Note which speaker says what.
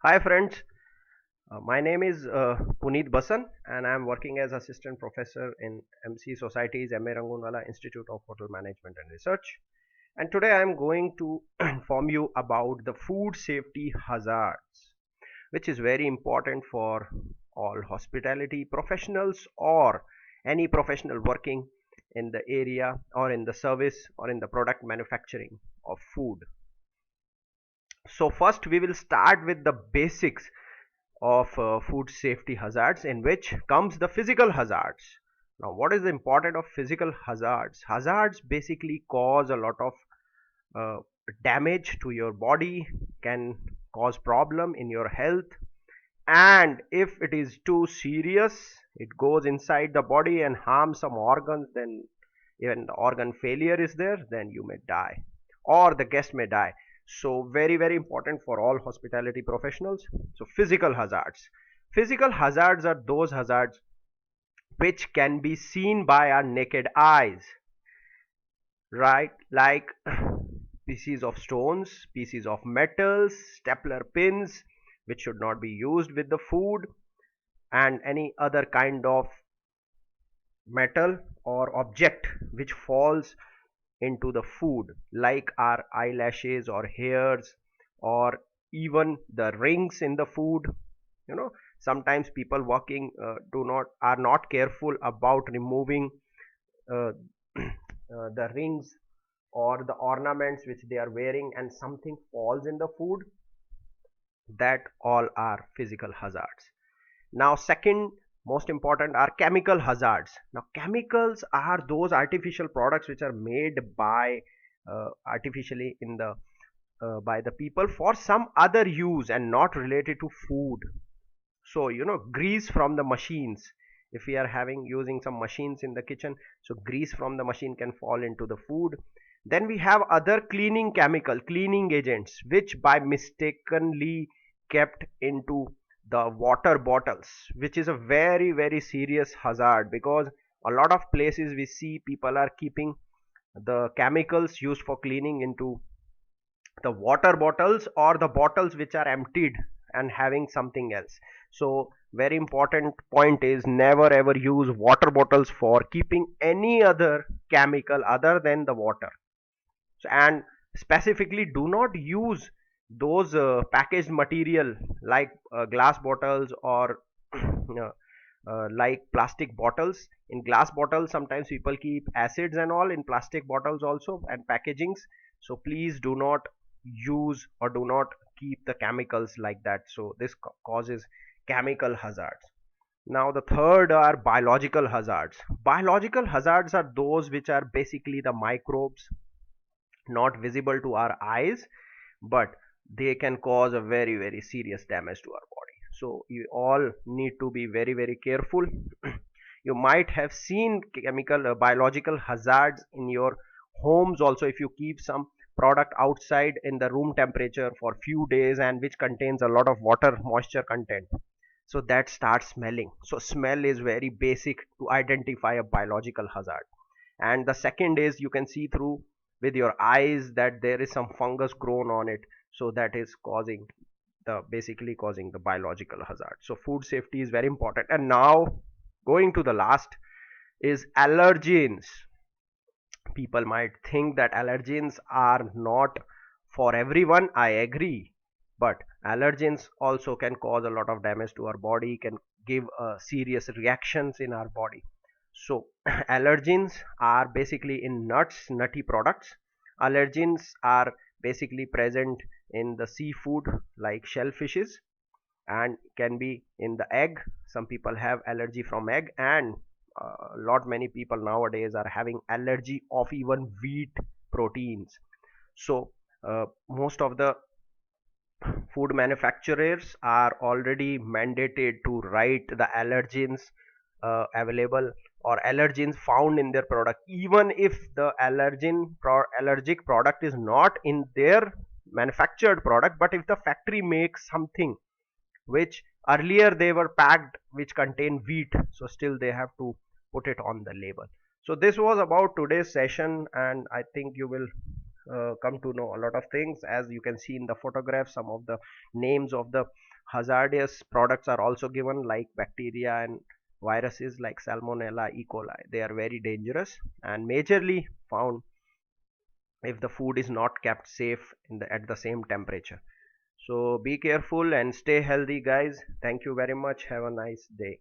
Speaker 1: Hi friends, my name is Puneet Basan and I am working as assistant professor in MC Society's M.A. Rangunwala Institute of Hotel Management and Research. And today I am going to inform you about the food safety hazards, which is very important for all hospitality professionals or any professional working in the area or in the service or in the product manufacturing of food. So first we will start with the basics of food safety hazards, in which comes the physical hazards. Now what is the importance of physical hazards basically cause a lot of uh, damage to your body, can cause problem in your health, and if it is too serious, it goes inside the body and harms some organs, then even the organ failure is there, then you may die or the guest may die. So very important for all hospitality professionals. So physical hazards are those hazards which can be seen by our naked eyes, right? Like pieces of stones, pieces of metals, stapler pins which should not be used with the food, and any other kind of metal or object which falls into the food, like our eyelashes or hairs, or even the rings in the food. you know Sometimes people working do not are not careful about removing uh, the rings or the ornaments which they are wearing, and something falls in the food. That all are physical hazards. Now second most important are chemical hazards. Now chemicals are those artificial products which are made by artificially in the by the people for some other use and not related to food. So grease from the machines, if we are having using some machines in the kitchen, so grease from the machine can fall into the food. Then we have other cleaning agents which by mistakenly kept into the water bottles, which is a very serious hazard, because a lot of places we see people are keeping the chemicals used for cleaning into the water bottles or the bottles which are emptied and having something else. So very important point is never ever use water bottles for keeping any other chemical other than the water. And specifically do not use those packaged material like glass bottles or like plastic bottles. In glass bottles sometimes people keep acids and all, in plastic bottles also and packagings. So please do not use or do not keep the chemicals like that, so this causes chemical hazards. Now the third are biological hazards. Biological hazards are those which are basically the microbes, not visible to our eyes, but they can cause a very serious damage to our body. So you all need to be very careful. You might have seen chemical biological hazards in your homes also, if you keep some product outside in the room temperature for few days and which contains a lot of water moisture content, so that starts smelling. So smell is very basic to identify a biological hazard. And the second is you can see through with your eyes that there is some fungus grown on it, so that is causing the basically causing the biological hazard. So food safety is very important. And now going to the last is allergens. People might think that allergens are not for everyone, I agree, but allergens also can cause a lot of damage to our body, can give serious reactions in our body. So allergens are basically in nuts, nutty products. Allergens are basically present in the seafood like shellfishes, and can be in the egg. Some people have allergy from egg, and lot many people nowadays are having allergy of even wheat proteins. So most of the food manufacturers are already mandated to write the allergens available or allergens found in their product, even if the allergic product is not in their manufactured product. But if the factory makes something which earlier they were packed which contain wheat, so still they have to put it on the label. So this was about today's session, and I think you will come to know a lot of things. As you can see in the photograph, some of the names of the hazardous products are also given, like bacteria and viruses like salmonella, e coli. They are very dangerous and majorly found if the food is not kept safe at the same temperature. So be careful and stay healthy, guys. Thank you very much. Have a nice day.